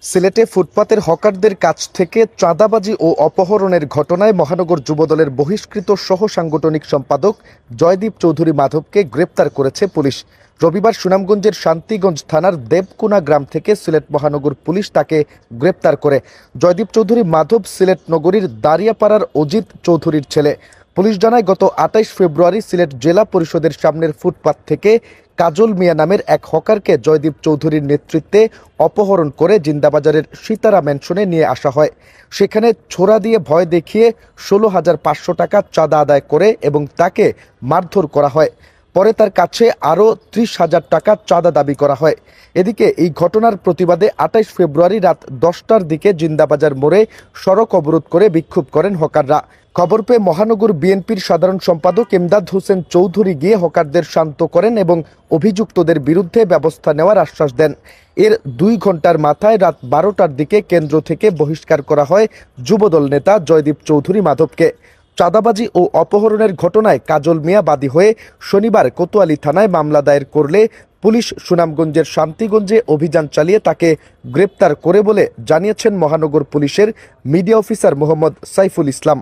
সিলেটে ফুটপাতের হকারদের কাছ থেকে চাঁদাবাজি ও অপহরণের ঘটনায় মহানগর যুবদলের বহিষ্কৃত সহ সাংগঠনিক সম্পাদক জয়দীপ চৌধুরী মাধবকে গ্রেপ্তার করেছে পুলিশ। রবিবার সুনামগঞ্জের শান্তিগঞ্জ থানার দেবকুনা গ্রাম থেকে সিলেট মহানগর পুলিশ তাকে গ্রেপ্তার করে। জয়দীপ চৌধুরী মাধব সিলেট নগরীর দাঁড়িয়াপাড়ার অজিত চৌধুরীর ছেলে। পুলিশ জানায়, গত ২৮ ফেব্রুয়ারি সিলেট জেলা পরিষদের সামনের ফুটপাত থেকে কাজল মিয়া নামের এক হকারকে জয়দীপ চৌধুরীর নেতৃত্বে অপহরণ করে জিন্দাবাজারের সীতারা ম্যানশনে নিয়ে আসা হয়। সেখানে ছোরা দিয়ে ভয় দেখিয়ে ১৬,৫০০ টাকা চাঁদা আদায় করে এবং তাকে মারধর করা হয়। পরে তার কাছে আরও ৩০,০০০ টাকা চাঁদা দাবি করা হয়। এদিকে এই ঘটনার প্রতিবাদে ২৮ ফেব্রুয়ারি রাত ১০টার দিকে জিন্দাবাজার মোড়ে সড়ক অবরোধ করে বিক্ষোভ করেন হকাররা। খবর পেয়ে মহানগর বিএনপির সাধারণ সম্পাদক এমদাদ হোসেন চৌধুরী গিয়ে হকারদের শান্ত করেন এবং অভিযুক্তদের বিরুদ্ধে ব্যবস্থা নেওয়ার আশ্বাস দেন। এর ২ ঘন্টার মাথায় রাত ১২টার দিকে কেন্দ্র থেকে বহিষ্কার করা হয় যুবদল নেতা জয়দীপ চৌধুরী মাধবকে। চাঁদাবাজি ও অপহরণের ঘটনায় কাজল মিয়া বাদী হয়ে শনিবার কোতোয়ালি থানায় মামলা দায়ের করলে পুলিশ সুনামগঞ্জের শান্তিগঞ্জে অভিযান চালিয়ে তাকে গ্রেপ্তার করে বলে জানিয়েছেন মহানগর পুলিশের মিডিয়া অফিসার মোহাম্মদ সাইফুল ইসলাম।